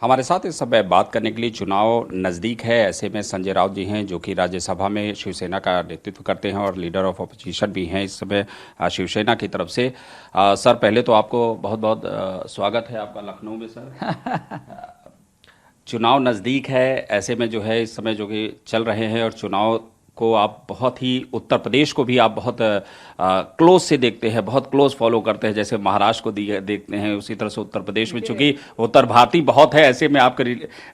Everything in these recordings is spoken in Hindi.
हमारे साथ इस समय बात करने के लिए चुनाव नज़दीक है, ऐसे में संजय राउत जी हैं जो कि राज्यसभा में शिवसेना का नेतृत्व करते हैं और लीडर ऑफ अपोजिशन भी हैं इस समय शिवसेना की तरफ से। सर, पहले तो आपको बहुत बहुत स्वागत है आपका लखनऊ में सर। चुनाव नज़दीक है, ऐसे में जो है इस समय जो कि चल रहे हैं और चुनाव को आप बहुत ही, उत्तर प्रदेश को भी आप बहुत क्लोज से देखते हैं, बहुत क्लोज फॉलो करते हैं, जैसे महाराष्ट्र को देखते हैं उसी तरह से उत्तर प्रदेश में, चूंकि उत्तर भारतीय बहुत है ऐसे में आपके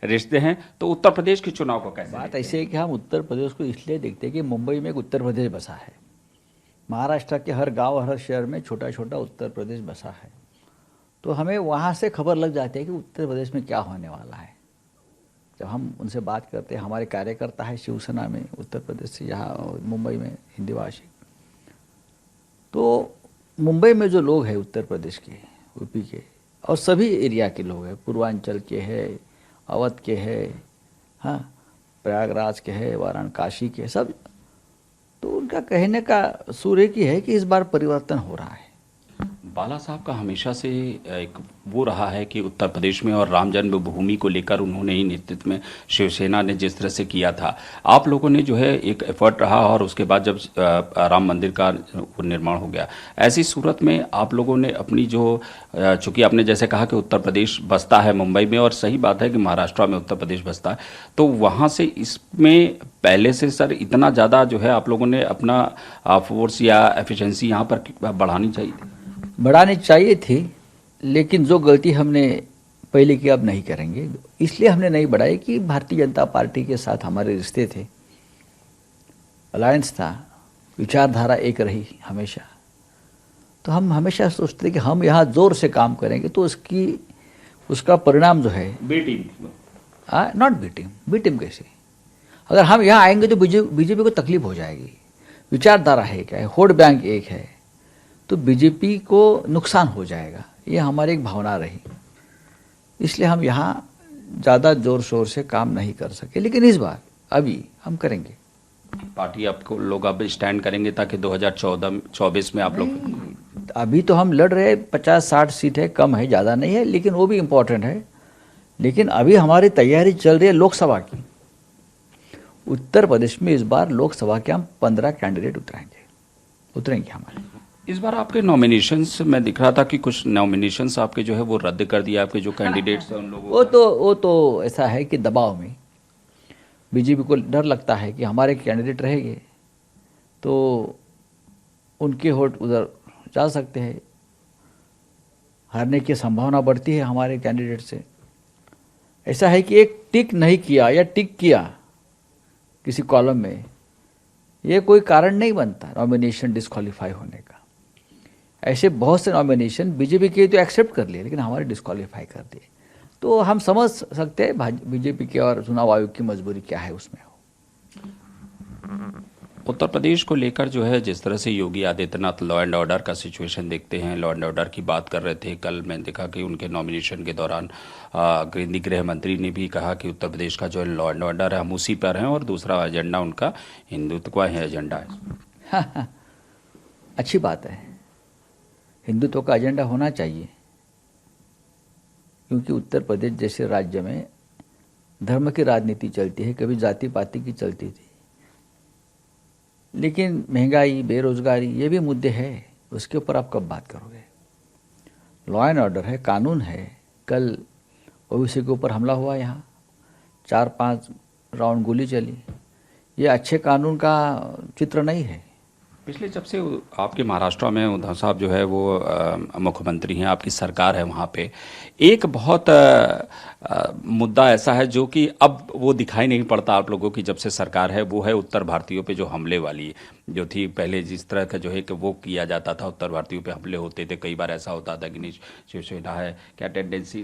रिश्ते हैं, तो उत्तर प्रदेश के चुनाव को कैसे बात ऐसे है कि हम उत्तर प्रदेश को इसलिए देखते हैं कि मुंबई में एक उत्तर प्रदेश बसा है। महाराष्ट्र के हर गांव हर शहर में छोटा छोटा उत्तर प्रदेश बसा है, तो हमें वहाँ से खबर लग जाती है कि उत्तर प्रदेश में क्या होने वाला है। जब हम उनसे बात करते हैं, हमारे कार्यकर्ता है शिवसेना में उत्तर प्रदेश से, यहाँ मुंबई में हिंदी भाषी, तो मुंबई में जो लोग हैं उत्तर प्रदेश के, यूपी के और सभी एरिया के लोग हैं, पूर्वांचल के हैं, अवध के हैं, हाँ, प्रयागराज के हैं, वाराणसी के, सब, तो उनका कहने का सुर एक ही है कि इस बार परिवर्तन हो रहा है। बाला साहब का हमेशा से एक वो रहा है कि उत्तर प्रदेश में और राम जन्मभूमि को लेकर उन्होंने ही नेतृत्व में शिवसेना ने जिस तरह से किया था, आप लोगों ने जो है एक एफर्ट रहा और उसके बाद जब राम मंदिर का निर्माण हो गया, ऐसी सूरत में आप लोगों ने अपनी जो, चूंकि आपने जैसे कहा कि उत्तर प्रदेश बसता है मुंबई में और सही बात है कि महाराष्ट्र में उत्तर प्रदेश बसता है, तो वहाँ से इसमें पहले से सर इतना ज़्यादा जो है आप लोगों ने अपना फोर्स या एफिशिएंसी यहाँ पर बढ़ानी चाहिए थी? बढ़ानी चाहिए थी, लेकिन जो गलती हमने पहले की अब नहीं करेंगे, इसलिए हमने नहीं बढ़ाई कि भारतीय जनता पार्टी के साथ हमारे रिश्ते थे, अलायंस था, विचारधारा एक रही हमेशा, तो हम हमेशा सोचते कि हम यहाँ जोर से काम करेंगे तो उसका परिणाम जो है B team, not B team कैसे, अगर हम यहाँ आएंगे तो बीजेपी को तकलीफ हो जाएगी। विचारधारा है क्या है, वोट बैंक एक है, तो बीजेपी को नुकसान हो जाएगा, ये हमारी एक भावना रही, इसलिए हम यहाँ ज़्यादा ज़ोर शोर से काम नहीं कर सके। लेकिन इस बार अभी हम करेंगे। पार्टी आपको लोग अब स्टैंड करेंगे ताकि 2024 में आप लोग, अभी तो हम लड़ रहे, 50-60 सीट है, कम है, ज़्यादा नहीं है, लेकिन वो भी इम्पोर्टेंट है। लेकिन अभी हमारी तैयारी चल रही है लोकसभा की। उत्तर प्रदेश में इस बार लोकसभा के हम 15 कैंडिडेट उतरेंगे हमारे। इस बार आपके नॉमिनेशंस में दिख रहा था कि कुछ नॉमिनेशंस आपके जो है वो रद्द कर दिया, आपके जो कैंडिडेट्स हैं उन लोगों वो तो ऐसा है कि दबाव में बीजेपी को डर लगता है कि हमारे कैंडिडेट रहेंगे तो उनके वोट उधर जा सकते हैं, हारने की संभावना बढ़ती है हमारे कैंडिडेट से। ऐसा है कि एक टिक नहीं किया या टिक किया किसी कॉलम में, ये कोई कारण नहीं बनता नॉमिनेशन डिस्क्वालीफाई होने का। ऐसे बहुत से नॉमिनेशन बीजेपी के तो एक्सेप्ट कर लिए, लेकिन हमारे डिस्क्वालीफाई कर दिए, तो हम समझ सकते हैं बीजेपी के और चुनाव आयोग की मजबूरी क्या है उसमें। उत्तर प्रदेश को लेकर जो है जिस तरह से Yogi Adityanath law and order का सिचुएशन देखते हैं, लॉ एंड ऑर्डर की बात कर रहे थे, कल मैं देखा कि उनके नॉमिनेशन के दौरान केंद्रीय गृह मंत्री ने भी कहा कि उत्तर प्रदेश का जो लॉ एंड ऑर्डर है हम उसी पर हैं और दूसरा एजेंडा उनका हिंदुत्व का एजेंडा है। अच्छी बात है, हिंदुत्व का एजेंडा होना चाहिए, क्योंकि उत्तर प्रदेश जैसे राज्य में धर्म की राजनीति चलती है, कभी जाति पाति की चलती थी, लेकिन महंगाई, बेरोजगारी, ये भी मुद्दे हैं, उसके ऊपर आप कब बात करोगे। लॉ एंड ऑर्डर है, कानून है। कल ओबीसी के ऊपर हमला हुआ, यहाँ 4-5 राउंड गोली चली, ये अच्छे कानून का चित्र नहीं है। पिछले जब से आपके महाराष्ट्र में उद्धव साहब जो है वो मुख्यमंत्री हैं, आपकी सरकार है, वहाँ पे एक बहुत मुद्दा ऐसा है जो कि अब वो दिखाई नहीं पड़ता आप लोगों की जब से सरकार है, वो है उत्तर भारतीयों पे जो हमले वाली जो थी। पहले जिस तरह का जो है कि वो किया जाता था, उत्तर भारतीयों पे हमले होते थे, कई बार ऐसा होता था कि नहीं शिवसेना है, क्या टेंडेंसी?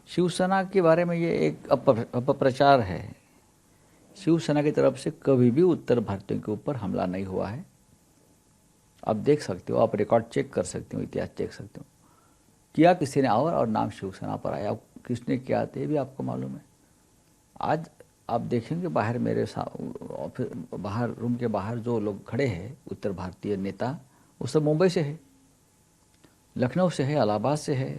शिवसेना के बारे में ये एक अपप्रचार है। शिवसेना की तरफ से कभी भी उत्तर भारतीयों के ऊपर हमला नहीं हुआ है। आप देख सकते हो, आप रिकॉर्ड चेक कर सकते हो, इतिहास चेक सकते हो, किया किसी ने और नाम शिवसेना पर आया, किसने किया ये भी आपको मालूम है। आज आप देखेंगे बाहर मेरे ऑफिस बाहर, रूम के बाहर जो लोग खड़े हैं उत्तर भारतीय नेता, वो सब मुंबई से है, लखनऊ से है, इलाहाबाद से है।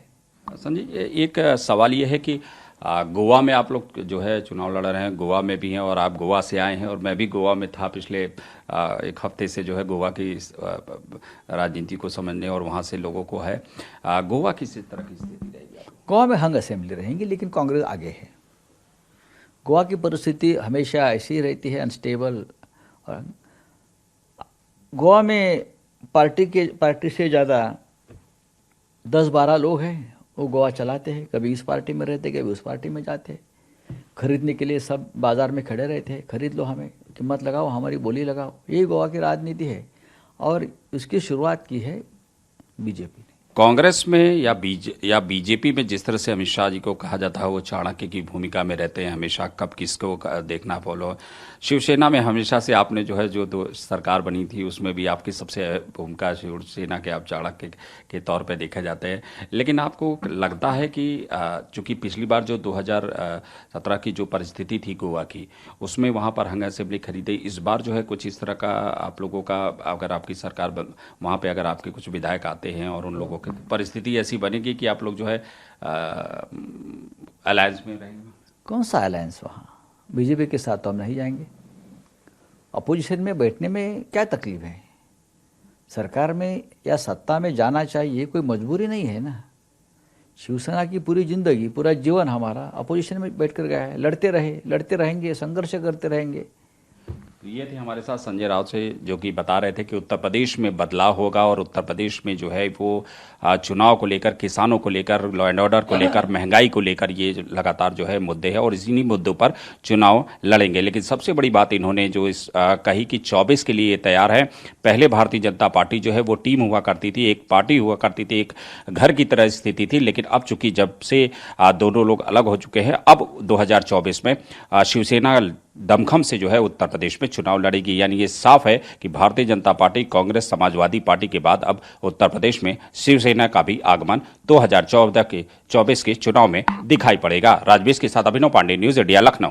संजय, एक सवाल ये है कि गोवा में आप लोग जो है चुनाव लड़ रहे हैं, गोवा में भी हैं और आप गोवा से आए हैं और मैं भी गोवा में था पिछले एक हफ्ते से जो है गोवा की राजनीति को समझने और वहाँ से लोगों को है। गोवा किस तरह की स्थिति रहेगी आपको? गोवा में हंग असेंबली रहेंगी, लेकिन कांग्रेस आगे है। गोवा की परिस्थिति हमेशा ऐसी रहती है, अनस्टेबल। और गोवा में पार्टी से ज़्यादा 10-12 लोग हैं, वो गोवा चलाते हैं। कभी इस पार्टी में रहते, कभी उस पार्टी में जाते। खरीदने के लिए सब बाज़ार में खड़े रहते हैं, खरीद लो, हमें कीमत लगाओ, हमारी बोली लगाओ। यही गोवा की राजनीति है और इसकी शुरुआत की है बीजेपी ने। कांग्रेस में या बीजेपी में जिस तरह से अमित शाह जी को कहा जाता है वो चाणक्य की भूमिका में रहते हैं, हमेशा कब किसको देखना फॉलो। शिवसेना में हमेशा से आपने जो है जो दो सरकार बनी थी उसमें भी आपकी सबसे भूमिका शिवसेना के आप चाणक्य के तौर पे देखे जाते हैं। लेकिन आपको लगता है कि चूंकि पिछली बार जो 2017 की जो परिस्थिति थी गोवा की, उसमें वहाँ पर हंग असेंबली खरीदे, इस बार जो है कुछ इस तरह का आप लोगों का, अगर आपकी सरकार वहाँ पे अगर आपके कुछ विधायक आते हैं और उन लोगों परिस्थिति ऐसी बनेगी कि आप लोग जो है अलायंस में रहेंगे? कौन सा अलायंस? वहाँ बीजेपी के साथ तो हम नहीं जाएंगे। अपोजिशन में बैठने में क्या तकलीफ है? सरकार में या सत्ता में जाना चाहिए, कोई मजबूरी नहीं है ना। शिवसेना की पूरी जिंदगी, पूरा जीवन हमारा अपोजिशन में बैठकर गया है। लड़ते रहे, लड़ते रहेंगे, संघर्ष करते रहेंगे। ये थे हमारे साथ संजय राउत से, जो कि बता रहे थे कि उत्तर प्रदेश में बदलाव होगा और उत्तर प्रदेश में जो है वो चुनाव को लेकर, किसानों को लेकर, लॉ एंड ऑर्डर को लेकर, महंगाई को लेकर ये लगातार जो है मुद्दे हैं और इन्हीं मुद्दों पर चुनाव लड़ेंगे। लेकिन सबसे बड़ी बात इन्होंने जो इस कही कि 24 के लिए तैयार है। पहले भारतीय जनता पार्टी जो है वो टीम हुआ करती थी, एक पार्टी हुआ करती थी, एक घर की तरह स्थिति थी। लेकिन अब चूंकि जब से दोनों लोग अलग हो चुके हैं, अब 2024 में शिवसेना दमखम से जो है उत्तर प्रदेश में चुनाव लड़ेगी। यानी ये साफ है कि भारतीय जनता पार्टी, कांग्रेस, समाजवादी पार्टी के बाद अब उत्तर प्रदेश में शिवसेना का भी आगमन 2024 के चुनाव में दिखाई पड़ेगा। राजवेश के साथ अभिनव पांडे, न्यूज इंडिया, लखनऊ।